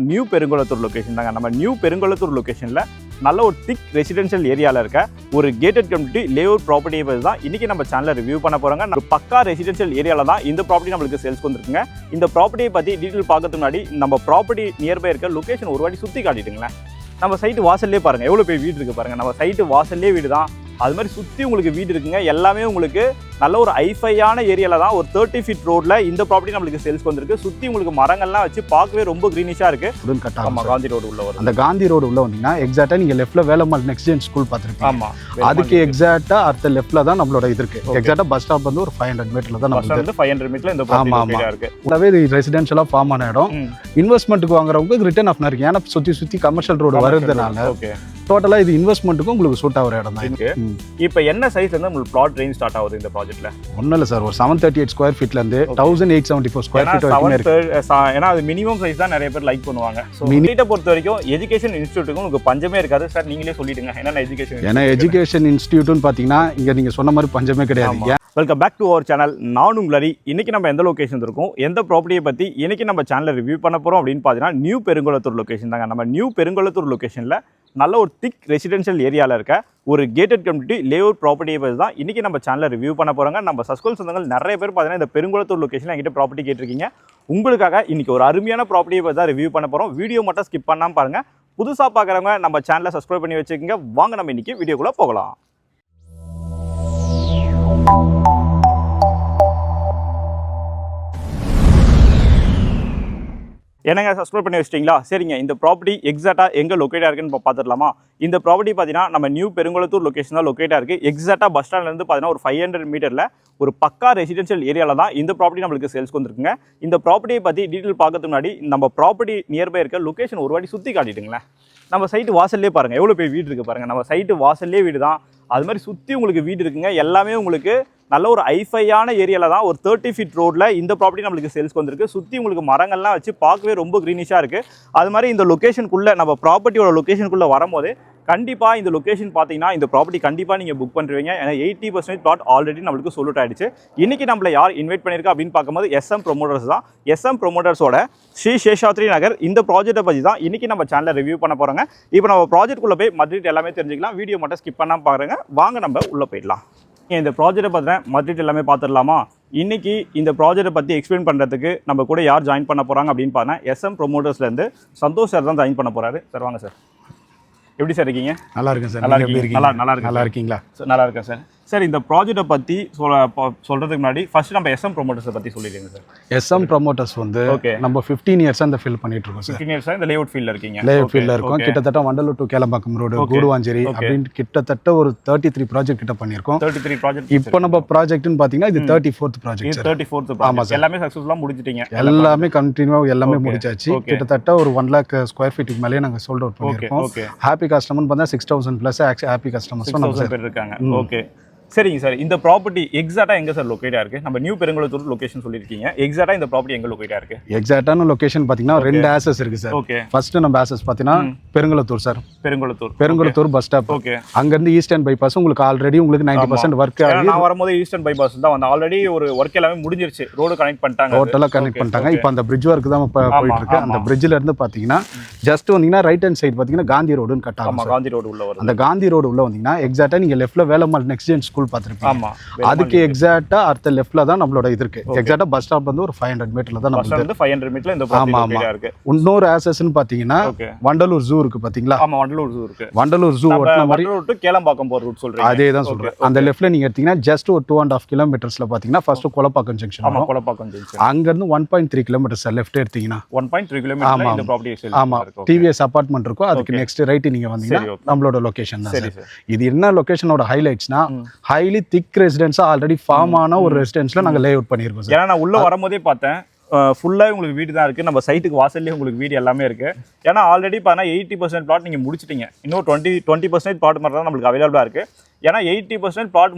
New Perungalathur location தாங்க. நம்ம new Perungalathur லொகேஷனில் நல்ல ஒரு திக் ரெசிடென்ஷியல் ஏரியாவில் இருக்க ஒரு கேட்டட் கம்யூனிட்டி லேஅவுட் ப்ராப்பர்ட்டியை பற்றி தான் இன்றைக்கி நம்ம சேனலில் ரிவ்யூ பண்ண போகிறாங்க. நம்ம பக்கா ரெசிடென்ஷியல் ஏரியாவில் தான் இந்த ப்ராப்பர்ட்டி நம்மளுக்கு சேல்ஸ் வந்துருக்குங்க. இந்த ப்ராப்பர்ட்டியை பற்றி டீட்டெயில் பார்க்கறதுக்கு முன்னாடி நம்ம ப்ராப்பர்ட்டி நியர்பை இருக்க லொகேஷன் ஒரு வாட்டி சுற்றி காட்டிட்டுங்களேன். நம்ம சைட்டு வாசல்லே பாருங்கள், எவ்வளோ பேர் வீடு இருக்குது பாருங்கள். நம்ம சைட்டு வாசல்லே வீடு தான், அது மாதிரி சுற்றி உங்களுக்கு வீடு இருக்குங்க. எல்லாமே உங்களுக்கு நல்ல ஒரு ஐஃபையான ஏரியாவில் தான் ஒரு 30 ஃபீட் ரோட்டில் இந்த ப்ராப்பர்ட்டி நம்மளுக்கு சேல்ஸ் வந்திருக்கு. சுற்றி உங்களுக்கு மரங்கள்லாம் வச்சு பார்க்கவே ரொம்ப க்ரீனிஷாக இருக்குது. ஆமாம், காந்தி ரோடு உள்ள வரும். அந்த காந்தி ரோடு உள்ள வந்தீங்கன்னா எக்ஸாக்டாக நீங்கள் லெஃப்ட்டில் வேலம்மாள் நெக்ஸ்ட் ஜென் ஸ்கூல் பார்த்துருப்பீங்க. ஆமாம், அதுக்கு எக்ஸாக்டாக அடுத்த லெஃப்ட்டில் தான் நம்மளோட இது இருக்குது. எக்ஸாக்டாக பஸ் ஸ்டாப் வந்து ஒரு 500 மீட்டரில் தான் நம்ம 500 மீட்டரில் இந்த ப்ராப்பர்ட்டி இருக்குது. அதாவது இது ரெசிடென்ஷியலாக ஃபார்ம் ஆன இடம். இன்வெஸ்ட்மெண்ட்டுக்கு வாங்குறவங்க ரிட்டர்ன் ஆஃப் இருக்கு. ஏன்னா சுற்றி கமர்ஷியல் ரோடு வருதுனால டோட்டலாக இது இன்வெஸ்ட்மெண்ட்டுக்கும் உங்களுக்கு சூட் ஆகிற இடம் தான் இருக்கு. இப்போ என்ன சைஸ்லேருந்து உங்களுக்கு பிளாட் ரேஞ்ச் ஸ்டார்ட் ஆகுது இந்த ப்ராஜெக்ட்டில்? ஒன்றும் இல்லை சார், ஒரு 738 ஸ்கொயர் ஃபீட்லேருந்து 1874 ஸ்கொயர் ஃபீட் வரைக்கும் இருக்கு. ஏன்னா அது மினிமம் சைஸ் தான் நிறைய பேர் லைக் பண்ணுவாங்க. ஸோ நீட்டை பொறுத்த வரைக்கும் எஜுகேஷன் இன்ஸ்டியூட்டுக்கும் உங்களுக்கு பஞ்சமே இருக்காது சார். நீங்களே சொல்லிடுங்க என்னென்ன எஜுகேஷன். ஏன்னா எஜுகேஷன் இன்ஸ்டியூட்னு பார்த்தீங்கன்னா இங்கே நீங்கள் சொன்ன மாதிரி பஞ்சமே கிடையாது. Welcome back to our channel. நான் உங்களரி. இன்றைக்கி நம்ம எந்த லொக்கேஷன் இருக்கோம், எந்த ப்ராப்பர்ட்டியை பற்றி இன்றைக்கி நம்ம சேனலில் ரிவ்யூ பண்ண போகிறோம் அப்படின்னு பார்த்தீங்கன்னா நியூ பெருங்குளத்தூர் லொக்கேஷன் தாங்க. நம்ம நியூ பெருங்குளத்தூர் லொக்கேஷனில் நல்ல ஒரு திக் ரெசிடென்ஷியல் ஏரியாவில் இருக்க ஒரு கேட்டட் கம்யூனிட்டி லேஅவுட் ப்ராப்பர்ட்டியை பற்றி தான் இன்றைக்கி நம்ம சேனலில் ரிவ்யூ பண்ண போகிறாங்க. நம்ம சஸ்கோல் சொந்தங்கள் நிறைய பேர் பார்த்தீங்கன்னா இந்த பெருங்குளத்தூர் லொக்கேஷனில் என்கிட்ட ப்ராப்பர்ட்டி கேட்டிருக்கீங்க. உங்களுக்காக இன்றைக்கி ஒரு அருமையான ப்ராப்பர்ட்டியை பற்றி தான் ரிவ்யூ பண்ண போகிறோம். வீடியோ மட்டும் ஸ்கிப் பண்ணாமல் பாருங்கள். புதுசாக பார்க்குறவங்க நம்ம சேனலை சப்ஸ்கிரைப் பண்ணி வச்சுக்கோங்க. வாங்க நம்ம இன்றைக்கி வீடியோக்குள்ளே போகலாம். என்னங்க சப்ஸ்கிரைப் பண்ணி வச்சிட்டிங்களா? சரிங்க, இந்த ப்ராப்பர்ட்டி எக்ஸாக்டாக எங்கே லொக்கேட்டாக இருக்குன்னு பார்த்துடலாமா? இந்த ப்ராப்பர்ட்டி பார்த்தீங்கன்னா நம்ம நியூ பெருங்குளத்தூர் லொக்கேஷன் தான் லொக்கேட்டாக இருக்குது. எக்ஸாக்டாக பஸ் ஸ்டாண்ட்லேருந்து பார்த்தீங்கன்னா ஒரு 500 மீட்டரில் ஒரு பக்கா ரெசிடென்ஷியல் ஏரியாவில் தான் இந்த ப்ராப்பர்ட்டி நம்மளுக்கு சேல்ஸ் வந்துருக்குங்க. இந்த ப்ராப்பர்ட்டியை பற்றி டீட்டெயில் பார்க்கறதுக்கு முன்னாடி நம்ம ப்ராப்பர்ட்டி நியர்பை இருக்க லொக்கேஷன் ஒரு வாட்டி சுற்றி காட்டிட்டுங்களேன். நம்ம சைட்டு வாசல்லே பாருங்கள், எவ்வளோ பேர் வீடு இருக்குது பாருங்கள். நம்ம சைட்டு வாசல்லே வீடு தான், அது மாதிரி சுற்றி உங்களுக்கு வீடு இருக்குங்க. எல்லாமே உங்களுக்கு நல்ல ஒரு ஐஃபையான ஏரியாவில் தான் ஒரு 30 ஃபீட் ரோட்டில் இந்த ப்ராப்பர்ட்டி நம்மளுக்கு சேல்ஸ் வந்திருக்கு. சுற்றி உங்களுக்கு மரங்கள்லாம் வச்சு பார்க்கவே ரொம்ப க்ரீனிஷாக இருக்குது. அது மாதிரி இந்த லொக்கேஷனுக்குள்ளே நம்ம ப்ராப்பர்ட்டியோட லொக்கேஷனுக்குள்ளே வரும்போது கண்டிப்பாக இந்த லொக்கேஷன் பார்த்தீங்கன்னா இந்த ப்ராப்பர்ட்டி கண்டிப்பாக நீங்கள் புக் பண்ணுறீங்க. ஏன்னா 80% பிளாட் ஆல்ரெடி நம்மளுக்கு சொல்லிட் ஆகிடுச்சு. இன்றைக்கி நம்மளை யார் இன்வைட் பண்ணியிருக்கா அப்படின்னு பார்க்கும்போது SM ப்ரொமோட்டர்ஸ் தான். SM ப்ரொமோட்டர்ஸோட ஸ்ரீ சேஷாத்ரி நகர் இந்த ப்ராஜெக்ட்டை பற்றி தான் இன்றைக்கி நம்ம சேனலில் ரிவ்யூ பண்ண போகிறாங்க. இப்போ நம்ம ப்ராஜெக்ட்குள்ளே போய் மதுரை எல்லாமே தெரிஞ்சுக்கலாம். வீடியோ மட்டும் ஸ்கிப் பண்ணாமல் பாருங்க. வாங்க நம்ம உள்ளே போயிடலாம். இந்த ப்ராஜெக்ட்டை பார்த்தீங்கன்னா மதுரை எல்லாமே பார்த்துடலாமா? இன்றைக்கி இந்த ப்ராஜெக்ட்டை பற்றி எக்ஸ்பிளைன் பண்ணுறதுக்கு நம்ம கூட யார் ஜாயின் பண்ண போகிறாங்க அப்படின்னு பார்த்தீங்கன்னா SM ப்ரொமோட்டர்ஸ்லேருந்து சந்தோஷ் சார் தான் ஜாயின் பண்ண போகிறாரு. சார் வாங்க சார். எப்படி சார் இருக்கீங்க? நல்லா இருக்கேன் சார். நல்லா இருக்கீங்களா? நல்லா இருக்கேன் சார். சார் இந்த ப்ராஜெக்ட்டை பற்றி சொல்கிறதுக்கு முன்னாடி ஃபர்ஸ்ட் நம்ம SM ப்ரொமோட்டர்ஸை பற்றி சொல்லிடுங்க சார். SM ப்ரொமோட்டர்ஸ் வந்து நம்ம 15 இயர்ஸாக இந்த ஃபீல்ட் பண்ணிட்டு இருக்கோம் சார். 15 இயர்ஸாக இந்த லேஅவுட் ஃபீல்டில் இருக்கீங்க. லேஅவுட் ஃபீல்டில் இருக்கும். கிட்டத்தட்ட வண்டலூர் டு கேளம்பாக்கம் ரோடு, கூடுவாஞ்சேரி அப்படின்னு கிட்டத்தட்ட ஒரு 33 ப்ராஜெக்ட் கிட்ட பண்ணியிருக்கோம். 33 ப்ராஜெக்ட். இப்போ நம்ம ப்ராஜெக்ட்னு பார்த்தீங்கன்னா இது 34th ப்ராஜெக்ட். 34th project. எல்லாமே சக்ஸஸ்ஃபுல்லாக முடிச்சிட்டீங்க? எல்லாமே கண்டினியூவாக எல்லாமே முடிச்சாச்சு. கிட்டத்தட்ட ஒரு 1 lakh ஸ்கொயர் ஃபீட்டுக்கு மேலேயே நாங்கள் சோல்ட் அவுட் பண்ணியிருக்கோம். ஹாப்பி கஸ்டமர்னு பார்த்தா 6000 ப்ளஸ் ஹாப்பி கஸ்டமர்ஸ் பேர் இருக்காங்க. ஓகே, சரிங்க சார். இந்த ப்ராப்பர்ட்டி எக்ஸாக்டாக எங்கே சார் லொக்கேட்டாக இருக்குது? நம்ம நியூ பெருங்குளத்தூர் லொக்கேஷன் சொல்லியிருக்கீங்க. எக்ஸாக்டாக இந்த ப்ராப்பர்ட்டி எங்கே லொக்கேட்டாக இருக்குது? எக்ஸாக்டான லொக்கேஷன் பார்த்தீங்கன்னா 2 ஆசஸ் இருக்குது சார். ஓகே, ஃபர்ஸ்ட் நம்ம ஆசஸ் பார்த்தீங்கன்னா Perungalathur sir. Perungalathur bus stop. Okay, அங்கேருந்து ஈஸ்டர்ன் பைபாஸ் உங்களுக்கு ஆல்ரெடி உங்களுக்கு 90% ஒர்க் ஆகி. நான் வரும்போது ஈஸ்டர்ன் பைபாஸ் தான் வந்து ஆல்ரெடி ஒரு ஒர்க் எல்லாமே முடிஞ்சிருச்சு. ரோடு கனெக்ட் பண்ணிட்டாங்க, டோட்டலாக கனெக்ட் பண்ணிட்டாங்க. இப்போ அந்த பிரிட்ஜ் ஒர்க் தான் போயிட்டு இருக்கு. அந்த பிரிட்ஜில் இருந்து பார்த்தீங்கன்னா ஜஸ்ட் வந்தீங்கன்னா ரைட் ஹேண்ட் சைடு பார்த்தீங்கன்னா காந்தி ரோடுன்னு கட் ஆகும். காந்தி ரோடு உள்ள வரும். அந்த காந்தி ரோடு உள்ள வந்தீங்கன்னா எக்ஸாக்டாக நீங்கள் லெஃப்ட்டில் வேலம்மாள் நெக்ஸ்ட் ஜென் ஸ்கூல் பார்த்துருப்பீங்க. அதுக்கு எக்ஸாக்ட்டா அடுத்த லெஃப்ட்ல தான் நம்மளோட இது இருக்கு. எக்ஸாக்ட்டா பஸ் ஸ்டாப் வந்து ஒரு 500 மீட்டர்ல தான் நம்ம வந்து 500 மீட்டர்ல இந்த ப்ராப்பர்ட்டி இருக்கு. இன்னொரு ஆசஸ்னு பாத்தீங்கன்னா வண்டலூர் ஜூ இருக்கு பாத்தீங்களா? ஆமா, வண்டலூர் ஜூ இருக்கு. வண்டலூர் ஜூ ஓட்டன மாதிரி வண்டலூர் டு கேளம்பாக்கம் போற ரூட் சொல்றீங்க? அதே தான் சொல்றேன். அந்த லெஃப்ட்ல நீங்க எடுத்தீங்கன்னா ஜஸ்ட் ஒரு 2.5 கிலோமீட்டர்ஸ்ல பாத்தீங்கன்னா ஃபர்ஸ்ட் கொலப்பாக்கம் ஜங்ஷன். ஆமா, கொலப்பாக்கம் ஜங்ஷன். அங்க இருந்து 1.3 கிலோமீட்டர்ஸ் லெஃப்ட் எடுத்தீங்கன்னா 1.3 கிலோமீட்டர்ல இந்த ப்ராப்பர்ட்டி சேல். ஆமா, TVS அபார்ட்மெண்ட் இருக்கும். அதுக்கு நெக்ஸ்ட் ரைட் நீங்க வந்தீங்கன்னா நம்மளோட லொகேஷன் தான் சார். இது என்ன லொகேஷனோட ஹைலைட்ஸ்னா ஹைலி திக் ரெசிடென்ஸா ஆல்ரெடி ஃபார்ம் ஆன ஒரு ரெசிடென்ஸ்ல நாங்கள் லே அவுட் பண்ணியிருக்கோம் சார். ஏன்னா நான் உள்ளே வரும்போதே பார்த்தேன் ஃபுல்லாக உங்களுக்கு வீடு தான் இருக்குது. நம்ம சைட்டுக்கு வாசல்லேயே உங்களுக்கு வீடு எல்லாமே இருக்குது. ஏன்னா ஆல்ரெடி பார்த்தீங்கன்னா 80% பிளாட் நீங்கள் முடிச்சிட்டிங்க. இன்னும் 20% பிளாட் மாதிரி தான் நம்மளுக்கு அவைலபிளாக இருக்குது. ஏன்னா 80% பிளாட்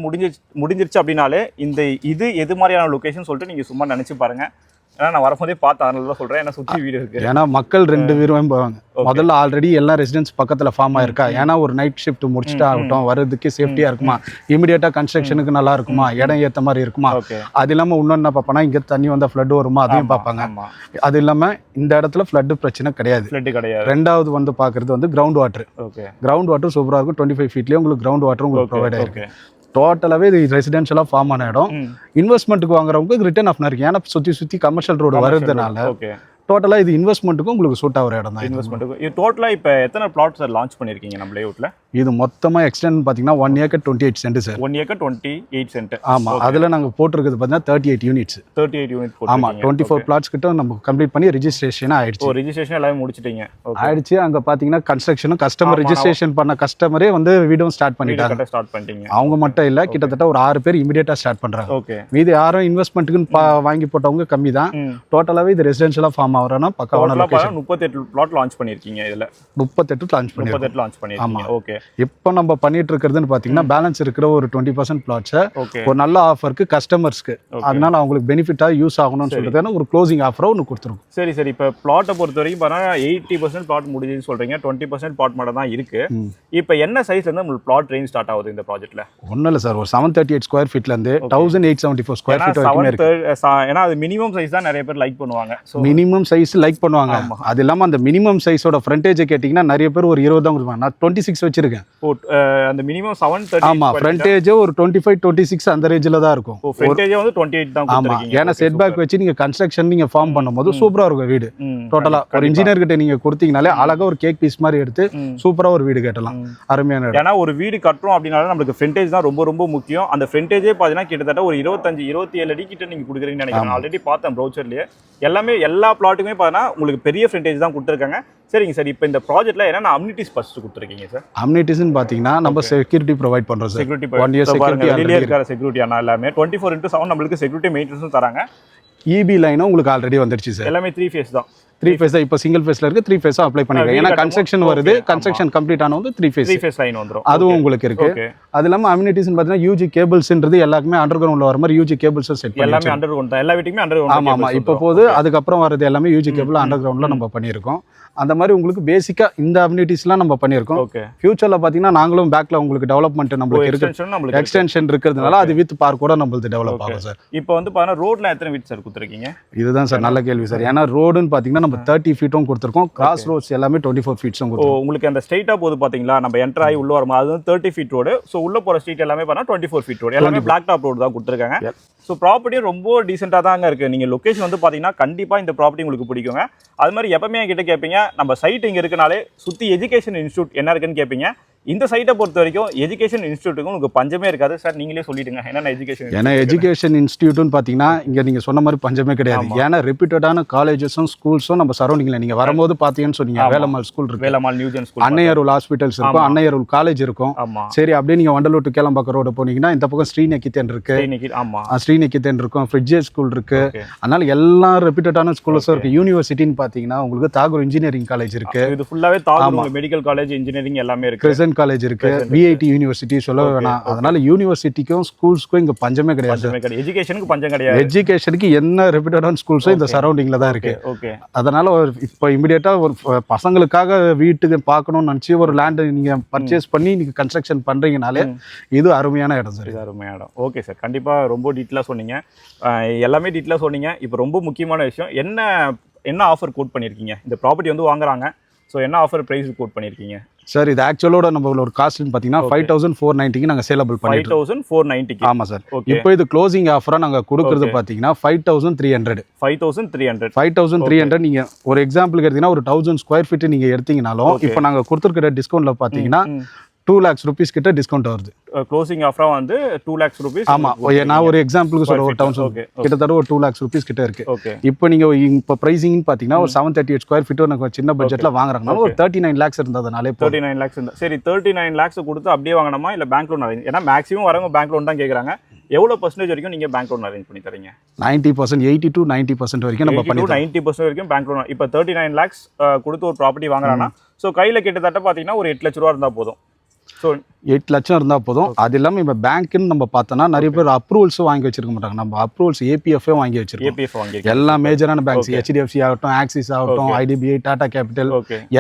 முடிஞ்சிருச்சு அப்படின்னாலே இந்த இது எது மாதிரியான லொக்கேஷன் சொல்லிட்டு நீங்கள் சும்மா நினச்சி பாருங்கள். ஏன்னா நான் வரும்போதே பார்த்தேன், அதனால தான் சொல்றேன். ஏன்னா சுத்தி வீடு இருக்கு. ஏன்னா மக்கள் 2 விரும்பி போவாங்க. முதல்ல ஆல்ரெடி எல்லா ரெசிடென்ஸ் பக்கத்துல ஃபார்ம் ஆயிருக்கா, ஏன்னா ஒரு நைட் ஷிஃப்ட் முடிச்சுட்டா ஆகட்டும், வர்றதுக்கு சேஃப்டியா இருக்குமா, இமிடியேட்டா கன்ஸ்ட்ரக்ஷனுக்கு நல்லா இருக்குமா, இடம் ஏத்த மாதிரி இருக்குமா, அது இல்லாம இன்னொன்னு என்ன பார்ப்போம்னா இங்க தண்ணி வந்தா ஃப்ளட் வருமா அதையும் பார்ப்பாங்க. அது இல்லாம இந்த இடத்துல ஃப்ளட் பிரச்சனை கிடையாது. ரெண்டாவது வந்து பாக்குறது வந்து கிரவுண்ட் வாட்டர். கிரவுண்ட் வாட்டர் சூப்பரா இருக்கும். 25 ஃபீட்லயே உங்களுக்கு கிரவுண்ட் வாட்டர் உங்களுக்கு ப்ரொவைட் ஆயிருக்கு. டோட்டலாவே இது ரெசிடென்ஷியலா ஃபார்ம் ஆன இடம். இன்வெஸ்ட்மெண்ட்டுக்கு வாங்குறவங்களுக்கு ரிட்டர்ன் ஆஃப் இருக்கு. ஏன்னா சுத்தி கமர்ஷியல் ரோடு வருதுனால டோட்டலா இது இன்வெஸ்ட்மெண்ட்டுக்கும் உங்களுக்கு சூட் ஆகிற இடம் தான். இன்வெஸ்ட்மெண்ட்டுக்கு இது டோட்டலா இப்போ எத்தனை பிளாட் சார் லான்ச் பண்ணிருக்கீங்க நம்ம லேஅவுட்ல? இது மொத்தமா எக்ஸ்டெண்ட் பாத்தீங்கன்னா 1 acre 28 cent sir. 1 acre 28 cent. ஆமா, அதுல நாங்க போட்டுருக்கிறது பாத்தீங்கன்னா 38 யூனிட்ஸ். 38 யூனிட் போட்டு. ஆமா, 24 பிளாட்ஸ் கிட்ட நம்ம கம்ப்ளீட் பண்ணி ரெஜிஸ்ட்ரேஷன் ஆயிடுச்சு. ஓ, ரெஜிஸ்ட்ரேஷன் எல்லாமே முடிச்சிட்டீங்க. ஆயிடுச்சு. அங்க பாத்தீங்கன்னா கன்ஸ்ட்ரக்ஷனும் கஸ்டமர் ரெஜிஸ்ட்ரேஷன் பண்ண கஸ்டமரே வந்து வீடும் ஸ்டார்ட் பண்ணிட்டாங்க. ஸ்டார்ட் பண்ணிட்டீங்க. அவங்க மட்டும் இல்ல, கிட்டத்தட்ட ஒரு 6 பேர் இமிடியேட்டா ஸ்டார்ட் பண்றாங்க. ஓகே. மீதி யாரும் இன்வெஸ்ட்மென்ட்டுக்கு வாங்கி போட்டவங்க கம்மி தான். டோட்டலாவே இது ரெசிடென்ஷியலா ஃபார்ம் ஆவறனா பக்காவான லொகேஷன். 38 பிளாட் லான்ச் பண்ணிருக்கீங்க. இதுல 38 லான்ச் பண்ணிருக்கோம். 38 லான்ச் பண்ணிருக்கீங்க. ஓகே. இப்போ நம்ம பண்ணிட்டு இருக்கிறதுன்னு பாத்தீங்கன்னா பேலன்ஸ் இருக்கிற ஒரு 20% பிளாட்ஸ் ஒரு நல்ல ஆஃபருக்கு கஸ்டமர்ஸ்க்கு, அதனால அவங்களுக்கு பெனிஃபிட்டா யூஸ் ஆகணும்னு சொல்றதுக்கான ஒரு க்ளோசிங் ஆஃபரா ஒன்று கொடுத்துருக்கோம். சரி சரி. இப்போ பிளாட்டை பொறுத்த வரைக்கும் பார்த்தா 80% பிளாட் முடிஞ்சுன்னு சொல்றீங்க, 20% பிளாட் மட்டும் தான் இருக்கு. இப்போ என்ன சைஸ்ல இருந்து உங்களுக்கு பிளாட் ரேஞ்ச் ஸ்டார்ட் ஆகுது இந்த ப்ராஜெக்ட்ல? ஒன்றும் இல்லை சார், ஒரு 738 ஸ்கொயர் ஃபீட்ல இருந்து 1874 ஸ்கொயர் ஃபீட் வரைக்கும் இருக்கு. ஏன்னா அது மினிமம் சைஸ் தான் நிறைய பேர் லைக் பண்ணுவாங்க. மினிமம் சைஸ் லைக் பண்ணுவாங்க. அது இல்லாம அந்த மினிமம் சைஸோட ஃப்ரண்டேஜ் கேட்டிங்கன்னா நிறைய பேர் ஒரு 20 தான் கொடுப்பாங்க. நான் 26 வச்சிருக்கேன். அந்த மினிமம் 730. ஆமா, ஃப்ரண்டேஜ் ஒரு 25 26 அந்த ரேஞ்சில தான் இருக்கும். ஃப்ரண்டேஜ் வந்து 28 தான் கொடுத்திருக்கீங்க. ஏன்னா செட் பேக் வச்சு நீங்க கன்ஸ்ட்ரக்ஷன் நீங்க ஃபார்ம் பண்ணும்போது சூப்பரா இருக்கும் வீடு. டோட்டலா ஒரு இன்ஜினியர் கிட்ட நீங்க கொடுத்தீங்கனாலே அழகா ஒரு கேக் பீஸ் மாதிரி எடுத்து சூப்பரா ஒரு வீடு கட்டலாம். அருமையான இடம். ஏன்னா ஒரு வீடு கட்டுறோம் அப்படினால நமக்கு ஃப்ரண்டேஜ் தான் ரொம்ப ரொம்ப முக்கியம். அந்த ஃப்ரண்டேஜே பாத்தீங்கன்னா கிட்டத்தட்ட ஒரு 25 27 அடி கிட்ட நீங்க கொடுக்குறீங்கன்னு நினைக்கிறேன். ஆல்ரெடி பார்த்தேன் ப்ரௌச்சர்லயே. எல்லாமே எல்லா பிளாட்டுக்குமே பார்த்தீங்கன்னா உங்களுக்கு பெரிய ஃப்ரண்டேஜ் தான் கொடுத்துருக்காங்க. சரிங்க சார். இப்போ இந்த ப்ராஜெக்ட்ல என்னென்ன அம்யூனிட்டிஸ் ஃபர்ஸ்ட் கொடுத்துருக்கீங்க சார்? அம்யூனிட்டிஸ்னு பாத்தீங்கன்னா நம்ம செக்யூரிட்டி ப்ரொவைட் பண்றோம் சார். 1 இயர் செக்யூரிட்டி வெளியே இருக்கிற செக்யூரிட்டி ஆனா எல்லாமே 24/7 நம்மளுக்கு செக்யூரிட்டி மெயின்டெனன்ஸும் தராங்க. இபி லைனும் உங்களுக்கு ஆல்ரெடி வந்துருச்சு சார். எல்லாமே 3 ஃபேஸ் தான். 3 ஃபேஸ் தான். இப்போ சிங்கிள் ஃபேஸ்ல இருக்கு, 3 ஃபேஸா அப்ளை பண்ணிருக்கேன். ஏன்னா கன்ஸ்ட்ரக்ஷன் வருது, கன்ஸ்ட்ரக்ஷன் கம்ப்ளீட் ஆன வந்து 3 ஃபேஸ் லைன் வந்துரும். அதுவும் உங்களுக்கு இருக்கு. அது இல்லாம அம்யூனிட்டிஸ்னு பாத்தீங்கன்னா யூஜி கேபிள்ஸ்ன்றது எல்லாமே அண்டர் கிரவுண்ட்ல வர மாதிரி யூஜி கேபிள்ஸ் செட் பண்ணி எல்லாமே அண்டர் கிரவுண்ட் தான். எல்லா வீட்டுக்குமே அண்டர் கிரவுண்ட். ஆமா ஆமா. இப்போ போது அதுக்கப்புறம் வரது எல்லாமே யூஜி கேபிள் அண்டர் கிரவுண்ட்ல நம்ம பண்ணியிருக்கோம். அந்த மாதிரி உங்களுக்கு பேசிக்கா இந்த அம்யூனிட்டிஸ்லாம் நம்ம பண்ணியிருக்கோம். ஃபியூச்சர்ல பாத்தீங்கன்னா நாங்களும் பேக்ல உங்களுக்கு டெவலப்மெண்ட் நம்மளுக்கு இருக்கு, எக்ஸ்டென்ஷன் இருக்கிறதுனால அது வித் பார்க் கூட நம்மளுக்கு டெவலப் ஆகும் சார். இப்போ வந்து பாத்தீங்கன்னா ரோட்ல எத்தனை வீட் சார் கொடுத்துருக்கீங்க? இதுதான் சார் நல்ல கேள்வி சார். ஏன்னா ரோடுன்னு பாத்தீங்கன்னா நம்ம 30 ஃபீட்டும் கொடுத்துருக்கோம். கிராஸ் ரோட்ஸ் எல்லாமே 24 ஃபீட்ஸும் கொடுத்துருக்கோம். உங்களுக்கு அந்த ஸ்ட்ரைட்டா போது பாத்தீங்களா, நம்ம என்டர் ஆகி உள்ள வரும்போது அது வந்து 30 ஃபீட் ரோடு. ஸோ உள்ள போற ஸ்ட்ரீட் எல்லாமே பார்த்தா 24 ஃபீட் ரோடு. எல்லாமே பிளாக் டாப் ரோடு தான் கொடுத்துருக்காங்க. ஸோ ப்ராப்பர்ட்டியும் ரொம்ப டீசெண்டாக தாங்க இருக்கு. நீங்க லொகேஷன் வந்து பாத்தீங்கன்னா கண்டிப்பா இந்த ப்ராப்பர்ட்டி உங்களுக்கு பிடிக்குங்க. அது மாதிரி எப்பவுமே என்கிட்ட கேட்பீங்க, நம்ம சைட் இங்க இருக்கனாலே சுத்தி எஜுகேஷன் இன்ஸ்டியூட் என்ன இருக்குன்னு கேட்பீங்க. இந்த சைட்டை பொறுத்த வரைக்கும் எஜுகேஷன் இன்ஸ்டியூட்டுக்கு உங்களுக்கு பஞ்சமே இருக்காது சார். நீங்களே சொல்லிடுங்க என்னென்ன எஜுகேஷன். ஏன்னா எஜுகேஷன் இன்ஸ்டியூட்னு பார்த்தீங்கன்னா இங்கே நீங்கள் சொன்ன மாதிரி பஞ்சமே கிடையாது. ஏன்னா ரெப்யூட்டடான காலேஜஸும் ஸ்கூல்ஸும் நம்ம சரௌண்டிங்கில் நீங்கள் வரும்போது பார்த்தீங்கன்னு சொன்னீங்க. வேலம்மாள் ஸ்கூல் இருக்கு, வேலம்மாள் நியூஜன் ஸ்கூல், அன்னையருள் ஹாஸ்பிட்டல்ஸ் இருக்கும், அன்னையருள் காலேஜ் இருக்கும். சரி, அப்படியே நீங்கள் வண்டலூர் டு கேளம்பாக்கம் ரோடு போனீங்கன்னா இந்த பக்கம் ஸ்ரீநிகேதன் இருக்கு, ஸ்ரீநிகேதன் இருக்கும், ஃப்ரிட்ஜே ஸ்கூல் இருக்கு. அதனால எல்லா ரெப்யூட்டடான ஸ்கூல்ஸும் இருக்கு. யூனிவர்சிட்டின்னு பார்த்தீங்கன்னா உங்களுக்கு தாகூர் இன்ஜினியரிங் காலேஜ் இருக்கு. இது ஃபுல்லாவே தாகூர் மெடிக்கல் காலேஜ், இன்ஜினியரிங் எல்லாமே இருக்கு. காலேஜ் இருக்கு, விஐடி யூனிவர்சிட்டி சொல்ல வேணாம். அதனால யூனிவர்சிட்டிக்கும் ஸ்கூல்ஸ்க்கும் இங்க பஞ்சமே கிடையாது. எஜுகேஷனுக்கு பஞ்சம் கிடையாது. எஜுகேஷனுக்கு என்ன ரெப்யூட்டடான ஸ்கூல்ஸும் இந்த சரௌண்டிங்ல தான் இருக்கு. அதனால இப்போ இமிடியேட்டா ஒரு பசங்களுக்காக வீட்டுக்கு பார்க்கணும்னு நினைச்சு ஒரு லேண்ட் நீங்க பர்ச்சேஸ் பண்ணி நீங்க கன்ஸ்ட்ரக்ஷன் பண்றீங்கனாலே இது அருமையான இடம் சார். இது அருமையான இடம். ஓகே சார், கண்டிப்பா ரொம்ப டீட்டெயிலா சொன்னீங்க. எல்லாமே டீட்டெயிலா சொன்னீங்க. இப்போ ரொம்ப முக்கியமான விஷயம், என்ன ஆஃபர் கோட் பண்ணிருக்கீங்க? இந்த ப்ராப்பர்ட்டி வந்து வாங்குறாங்க, ஸோ என்ன ஆஃபர் பிரைஸ் கோட் பண்ணிருக்கீங்க சார்? இது ஆக்சுவலோட நம்மளோட காஸ்ட்னு பார்த்தீங்கன்னா 5490 நாங்கள் சேலபிள் பண்ணிட்டோம். 5490. ஆமாம் சார். இப்போ இது க்ளோசிங் ஆஃபராக நாங்கள் கொடுக்குறது பார்த்தீங்கன்னா 5300 நீங்கள் ஒரு எக்ஸாம்பிளுக்கு எடுத்தீங்கன்னா ஒரு 1000 ஸ்கொயர் ஃபீட் நீங்கள் எடுத்தீங்கனாலும் இப்போ நாங்கள் கொடுத்துருக்கிற டிஸ்கவுண்ட்டில் பார்த்தீங்கன்னா 2 lakhs rupees கிட்ட டிஸ்கவுண்ட் வருது. க்ளோசிங் ஆஃபரா வந்து 2 lakhs rupees. ஆமா, நான் ஒரு எக்ஸாம்பிளுக்கு சொல்ற ஒரு டவுன் கிட்டத்தட்ட ஒரு 2 lakhs rupees கிட்ட இருக்கு. இப்போ நீங்க இப்போ பிரைசிங் பாத்தீங்கன்னா ஒரு 738 ஸ்கொயர் ஃபீட் ஒரு சின்ன பட்ஜெட்ல வாங்குறாங்கனால ஒரு 39 lakhs இருந்ததனாலே 39 lakhs இருந்தா சரி. 39 lakhs கொடுத்து அப்படியே வாங்கணுமா இல்ல பேங்க் லோன் அரேஞ்ச்? ஏன்னா மேக்ஸிமம் வரவங்க பேங்க் லோன் தான் கேக்குறாங்க. எவ்வளவு பர்சன்டேஜ் வரைக்கும் நீங்க பேங்க் லோன் அரேஞ்ச் பண்ணி தரீங்க? 90%, 80 to 90% வரைக்கும் நம்ம பண்ணி 90% வரைக்கும் பேங்க் லோன். இப்போ 39 lakhs கொடுத்து ஒரு ப்ராப்பர்ட்டி வாங்குறாங்கன்னா சோ கையில கிட்டத்தட்ட பாத்தீங்கன்னா ஒரு 8 லட்ச ரூபா இருந்தா போதும். ஸோ 8 லட்சம் இருந்தால் போதும். அது இல்லாமல் இப்போ பேங்க்குன்னு நம்ம பார்த்தோன்னா நிறைய பேர் அப்ரூவல்ஸும் வாங்கி வச்சிருக்க மாட்டாங்க. நம்ம அப்ரூவல்ஸ் ஏபிஎஃப்ஏ வாங்கி வச்சிருக்கோம். எல்லா மேஜரான பேங்க்ஸ் HDFC ஆகட்டும், ஆக்சிஸ் ஆகட்டும், IDBI, Tata capital,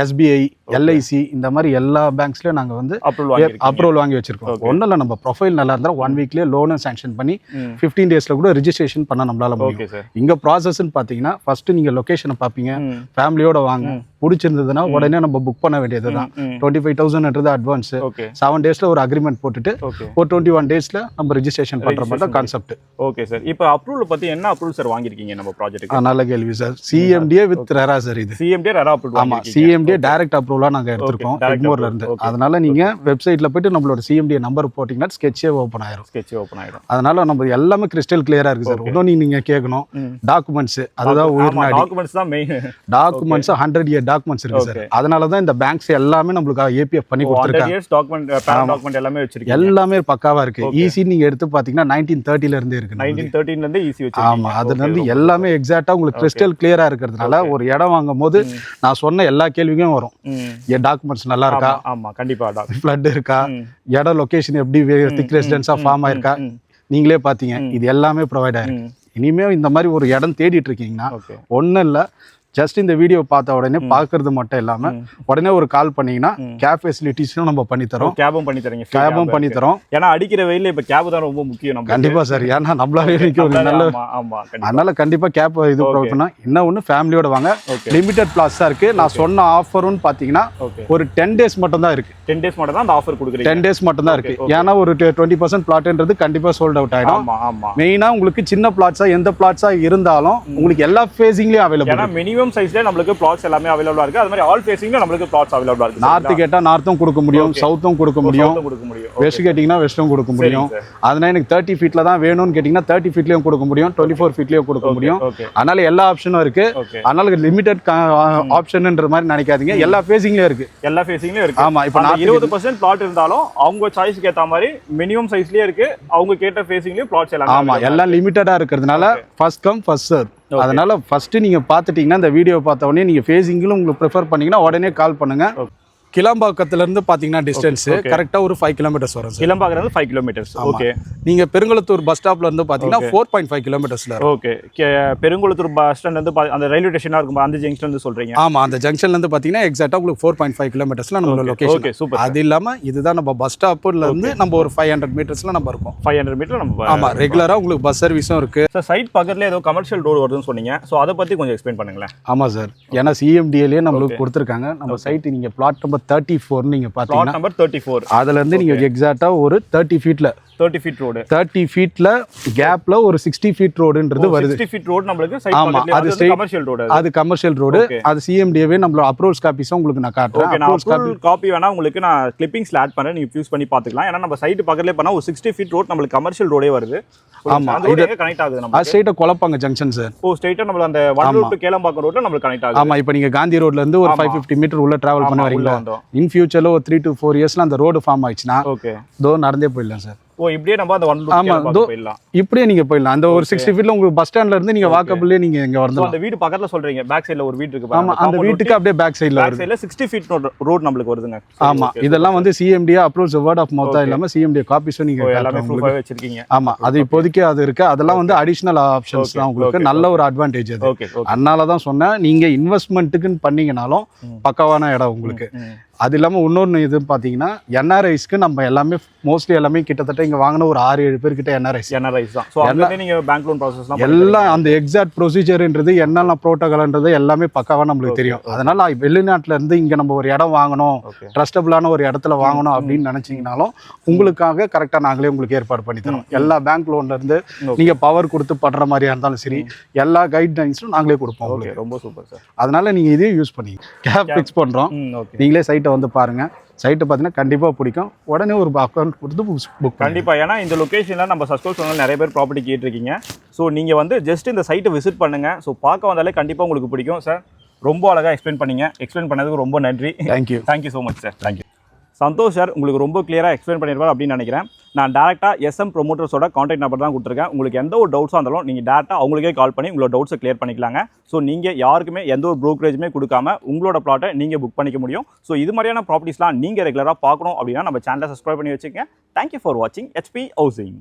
SBI, LIC இந்த மாதிரி எல்லா பேங்க்ஸ்லயும் நாங்கள் வந்து அப்ரூவல் வாங்கி வச்சிருக்கோம். ஒன்றும் இல்லை, நம்ம ப்ரொஃபைல் நல்லா இருந்தால் 1 வீக்லேயே லோனும் சாங்ஷன் பண்ணி 15 டேஸில் கூட ரிஜிஸ்ட்ரேஷன் பண்ண நம்மளால முடியும். இங்கே ப்ராசஸ்ன்னு பார்த்தீங்கன்னா ஃபர்ஸ்ட் நீங்கள் லொக்கேஷனை பார்ப்பீங்க, ஃபேமிலியோட வாங்க, பிடிச்சிருந்ததுன்னா உடனே நம்ம புக் பண்ண வேண்டியது தான். 25,000ன்றது அட்வான்ஸ். 7 டேஸ்ல ஒரு அக்ரிமெண்ட் போட்டுட்டு ஒரு 21 டேஸ்ல நம்ம ரெஜிஸ்ட்ரேஷன் பண்ற மாதிரி தான் கான்செப்ட். Okay sir. இப்போ அப்ரூவல் பத்தி என்ன அப்ரூவல் சார் வாங்கிருக்கீங்க நம்ம ப்ராஜெக்ட்டுக்கு? நல்ல கேள்வி sir. CMDA with RERA sir. இது CMDA ரெரா அப்ரூவல். ஆமா, CMDA டைரக்ட் அப்ரூவலா நாங்க எடுத்துறோம் எக்மோர்ல இருந்து. அதனால நீங்க வெப்சைட்ல போயிட்டு நம்மளோட CMDA நம்பர் போட்டீங்கன்னா ஸ்கெட்சே ஓபன் ஆயிரும். அதனால நம்ம எல்லாமே கிறிஸ்டல் கிளியரா இருக்கு சார். இன்னும் நீங்க கேட்கணும் டாக்குமெண்ட்ஸ், அதுதான் உயிர்நாடி. டாக்குமெண்ட்ஸ் தான் மெயின். டாக்குமெண்ட்ஸ் 100 இயர் டாக்குமெண்ட்ஸ் இருக்கு சார். அதனால தான் இந்த பேங்க்ஸ் எல்லாமே நம்மளுக்கு APF பண்ணி கொடுத்திருக்காங்க. டாக்குமெண்ட் எல்லாமே வச்சிருக்கீங்க. எல்லாமே பக்காவா இருக்கு. ஈஸி நீங்க எடுத்து பாத்தீங்கன்னா 1930ல இருந்து இருக்கு. 1913ல இருந்து ஈஸி வச்சிருக்கீங்க. ஆமா, அதுல இருந்து எல்லாமே எக்ஸாக்ட்டா உங்களுக்கு கிறிஸ்டல் கிளியரா இருக்கிறதுனால ஒரு இடம் வாங்கும்போது நான் சொன்ன எல்லா கேள்வியும் வரும். என் டாக்குமெண்ட்ஸ் நல்லா இருக்கா? ஆமா, கண்டிப்பா. ஃப்ளட் இருக்கா? இடம் லொகேஷன் எப்படி திக் ரெசிடென்ஸா ஃபார்ம் ஆயிருக்கா? நீங்களே பாத்தீங்க, இது எல்லாமே ப்ரொவைட் ஆயிருக்கு. இனிமே இந்த மாதிரி ஒரு இடம் தேடிட்டு இருக்கீங்கன்னா ஒன்றும் இல்லை, ஜஸ்ட் இந்த வீடியோ பார்த்த உடனே பார்க்கறது மட்டும் இல்லாம உடனே ஒரு கால் பண்ணீங்கன்னா கேப் ஃபெசிலிட்டிஸும் நம்ம பண்ணி தரோம். கேபும் பண்ணி தரீங்க? கேபும் பண்ணி தரோம். ஏன்னா அடிக்கிற வெயில இப்ப கேப் தான் ரொம்ப முக்கியம் நம்ம. கண்டிப்பா சார். ஏன்னா நம்மளால நல்ல, அதனால கண்டிப்பா கேப் இது ப்ரொவைட் பண்ணா. இன்னும் ஒன்று ஃபேமிலியோட வாங்க. லிமிடெட் பிளாட்ஸா இருக்கு. நான் சொன்ன ஆஃபர்னு பாத்தீங்கன்னா ஒரு 10 டேஸ் மட்டும் தான் இருக்கு. 10 டேஸ் மட்டும் தான் அந்த ஆஃபர் கொடுக்குறீங்க? 10 டேஸ் மட்டும் தான் இருக்கு. ஏன்னா ஒரு 20% பிளாட்ன்றது கண்டிப்பா சோல்ட் அவுட் ஆயிடும். மெயினா உங்களுக்கு சின்ன பிளாட்ஸா எந்த பிளாட்ஸா இருந்தாலும் உங்களுக்கு எல்லா ஃபேசிங்லயும் அவைலபிள். ஏன்னா மினிமம் சைஸ்ல நம்மளுக்கு பிளாட்ஸ் எல்லாமே அவைலபிளா இருக்கு. அது மாதிரி ஆல் ஃபேசிங்ல நம்மளுக்கு பிளாட்ஸ் அவைலபிளா இருக்கு. நார்த் கேட்டா நார்த்தும் கொடுக்க முடியும், சவுத்தும் கொடுக்க முடியும், வெஸ்ட் கேட்டிங்கன்னா வெஸ்டும் கொடுக்க முடியும். அதனால எனக்கு 30 ஃபீட்ல தான் வேணும்னு கேட்டிங்கன்னா 30 ஃபீட்லயும் கொடுக்க முடியும், 24 ஃபீட்லயும் கொடுக்க முடியும். அதனால எல்லா ஆப்ஷனும் இருக்கு. அதனால லிமிடெட் ஆப்ஷன்ன்ற மாதிரி நினைக்காதீங்க. எல்லா ஃபேசிங்லயும் இருக்கு. எல்லா ஃபேசிங்லயும் இருக்கு. ஆமா, இப்போ 20% பிளாட் இருந்தாலும் அவங்க சாய்ஸ்க்கு ஏத்த மாதிரி மினிமம் சைஸ்லயே இருக்கு. அவங்க கேட்ட ஃபேசிங்லயும் பிளாட்ஸ் எல்லாம். ஆமா, எல்லாம் லிமிட்டடா இருக்கிறதுனால ஃபர்ஸ்ட் கம் ஃபர்ஸ்ட் சர்வ். அதனால ஃபர்ஸ்ட் நீங்க பாத்துட்டீங்கன்னா இந்த வீடியோ பார்த்த உடனே நீங்க ஃபேசிங்லும் உங்களுக்கு ப்ரிஃபர் பண்ணீங்கன்னா உடனே கால் பண்ணுங்க. கிளம்பாக்கத்துல இருந்து பாத்தீங்கன்னா டிஸ்டன்ஸ் கரெக்டா ஒரு 5 கிலோமீட்டர்ஸ் வரும். கிளம்பாக்கத்துல இருந்து 5 கிலோமீட்டர்ஸ். ஓகே. நீங்க பெருங்குளத்தூர் பஸ் ஸ்டாப்ல இருந்து பாத்தீங்கன்னா 4.5 கிலோமீட்டர்ஸ்ல. ஓகே. பெருங்குளத்தூர் பஸ் ஸ்டாண்ட்ல இருந்து அந்த ரயில்வே ஸ்டேஷனா இருக்கும், அந்த ஜங்ஷன்ல இருந்து சொல்றீங்க? ஆமா, அந்த ஜங்ஷன்ல இருந்து பாத்தீங்கன்னா எக்ஸாக்ட்டா உங்களுக்கு 4.5 கிலோமீட்டர்ஸ்ல நம்ம லொகேஷன். Okay, super. அது இல்லாம இதுதான் நம்ம பஸ் ஸ்டாப்ல இருந்து நம்ம ஒரு 500 மீட்டர்ஸ்ல நம்ம இருக்கோம். 500 மீட்டர் நம்ம. ஆமா, ரெகுலரா உங்களுக்கு பஸ் சர்வீஸும் இருக்கு. சார் சைட் பக்கத்துல ஏதோ கமர்ஷியல் ரோடு வருதுன்னு சொன்னீங்க. சோ அத பத்தி கொஞ்சம் எக்ஸ்பிளைன் பண்ணுங்களேன். ஆமா சார், ஏன்னா CMDAலயே நம்மளுக்கு கொடுத்திருக்காங்க. நம்ம சைட் நீங்க பிளாட் நம்பர் 34 நீங்க பாத்தீங்கன்னா நம்பர் 34 அதுல இருந்து நீங்க எக்ஸாக்ட்டா ஒரு 30 ஃபீட்ல 30 ஃபீட் ரோடு, 30 ஃபீட்ல கேப்ல ஒரு 60 ஃபீட் ரோடுன்றது வருது. 60 ஃபீட் ரோடு நம்மளுக்கு சைட் பக்கத்துல. அது கமர்ஷியல் ரோடு. அது கமர்ஷியல் ரோடு. அது CMDAவே நம்மளோட அப்ரோச் காப்பீஸ் உங்களுக்கு நான் காட்டுறேன். அப்ரோச் காப்பி வேணா உங்களுக்கு நான் கிளிப்பிங்ஸ்ல ஆட் பண்ணேன், நீங்க யூஸ் பண்ணி பாத்துக்கலாம். ஏன்னா நம்ம சைட் பக்கத்துல பண்ணா ஒரு 60 ஃபீட் ரோடு நம்மளுக்கு கமர்ஷியல் ரோடே வருது. ஆமா, இது கனெக்ட் ஆகுது நம்ம. ஸ்ட்ரைட்டா கொலப்பாங்க ஜங்ஷன் சார். ஸ்ட்ரைட்டா நம்ம அந்த வண்டலூர் டு கேளம்பாக்கம் ரோட்ல நம்மளுக்கு கனெக்ட் ஆகுது. ஆமா, இப்போ நீங்க காந்தி ரோட்ல இருந்து ஒரு 550 மீட்டர் உள்ள டிராவல் பண்ண வரீங்களா? இன் ஃபியூச்சர்ல ஒரு 3 to 4 இயர்ஸ்ல அந்த ரோடு ஃபார்ம் ஆயிடுச்சுன்னா தோ நடந்தே போயிடலாம் சார். இப்படியே நம்ம அந்த வண்டலூர் போயிடலாம். இப்படியே நீங்க போயிடலாம். அந்த ஒரு 60 ஃபீட்ல உங்களுக்கு பஸ் ஸ்டாண்ட்ல இருந்து நீங்க வாக்கபிள்லயே நீங்க இங்க வரலாம். அந்த வீடு பக்கத்துல சொல்றீங்க, பேக் சைடுல ஒரு வீடு இருக்கு பாருங்க. ஆமா, அந்த வீட்டுக்கு அப்படியே பேக் சைடுல வருது. 60 ஃபீட் ரோட் நம்மளுக்கு வருதுங்க. ஆமா, இதெல்லாம் வந்து CMDA அப்ரோச் வேர்ட் ஆஃப் மவுத்தா இல்லாம CMDA காப்பீஸும் நீங்க எல்லாமே ப்ரூஃபா வச்சிருக்கீங்க. ஆமா, அது இப்போதைக்கு அது இருக்கு. அதெல்லாம் வந்து அடிஷனல் ஆப்ஷன்ஸ் தான் உங்களுக்கு. நல்ல ஒரு அட்வான்டேஜ் அது. அதனால தான் சொன்னேன், நீங்க இன்வெஸ்ட்மெண்ட்டுக்குன்னு பண்ணீங்கனாலும் பக்காவான இடம் உங்களுக்கு. அது இல்லாமல் இன்னொன்று இது பார்த்தீங்கன்னா NRIஸ்க்கு நம்ம எல்லாமே மோஸ்ட்லி எல்லாமே கிட்டத்தட்ட இங்கே வாங்கின ஒரு 6-7 பேர் கிட்ட NRIs தான். ஸோ அங்கே நீங்கள் பேங்க் லோன் ப்ராசஸ்லாம் எல்லாம் அந்த எக்ஸாக்ட் ப்ரொசீஜர்ன்றது என்னெல்லாம் ப்ரோட்டோகால்ன்றது எல்லாமே பக்காவாக நம்மளுக்கு தெரியும். அதனால வெளிநாட்டில் இருந்து இங்கே நம்ம ஒரு இடம் வாங்கணும், ட்ரஸ்டபுளான ஒரு இடத்துல வாங்கணும் அப்படின்னு நினச்சிங்கனாலும் உங்களுக்காக கரெக்டாக நாங்களே உங்களுக்கு ஏற்பாடு பண்ணி தரோம். எல்லா பேங்க் லோன்ல இருந்து நீங்கள் பவர் கொடுத்து படுற மாதிரியா இருந்தாலும் சரி, எல்லா கைட்லைன்ஸும் நாங்களே கொடுப்போம் உங்களுக்கு. ரொம்ப சூப்பர் சார். அதனால நீங்கள் இதே யூஸ் பண்ணி கேப் ஃபிக்ஸ் பண்ணுறோம். நீங்களே சைட்டை வந்து பாருங்க. சைட்டு பார்த்தீங்கன்னா கண்டிப்பாக பிடிக்கும். உடனே ஒரு அக்கௌண்ட் கொடுத்து புக் கண்டிப்பாக. ஏன்னா இந்த லொக்கேஷனில் நம்ம சப்ஸ்கிரைப் நிறைய பேர் ப்ராப்பர்ட்டி கேட்டிருக்கீங்க. ஸோ நீங்கள் வந்து ஜஸ்ட் இந்த சைட்டை விசிட் பண்ணுங்கள். ஸோ பார்க்க வந்தாலே கண்டிப்பாக உங்களுக்கு பிடிக்கும். சார் ரொம்ப அழகாக எக்ஸ்பிளைன் பண்ணீங்க. எக்ஸ்பிளைன் பண்ணதுக்கு ரொம்ப நன்றி. Thank you so much sir. Thank you. Santhosh sir உங்களுக்கு ரொம்ப கிளியராக எக்ஸ்பிளைன் பண்ணியிருப்பார் அப்படின்னு நினைக்கிறேன். நான் டேரெக்டாக எஸ்எம் ப்ரொமோட்டர்ஸோட காண்டாக்ட் நம்பர் தான் கொடுத்துருக்கேன். உங்களுக்கு எந்த ஒரு டவுட்ஸாக இருந்தாலும் நீங்கள் டேரெக்டாக அவங்களுக்கே கால் பண்ணி உங்களோட டவுட்ஸை கிளியர் பண்ணிக்கலாங்க. ஸோ நீங்கள் யாருக்குமே எந்த ஒரு ப்ரோக்கரேஜுமே கொடுக்காம உங்களோட ப்ளாட்டை நீங்கள் புக் பண்ணிக்க முடியும். ஸோ இது மாதிரியான ப்ராப்பர்ட்டிஸ்லாம் நீங்கள் ரெகுலராக பார்க்கணும் அப்படின்னா நம்ம சேனலை சப்ஸ்கிரைப் பண்ணி வச்சுக்கங்க. தேங்க்யூ ஃபார் வாட்சிங் HP ஹவுசிங்.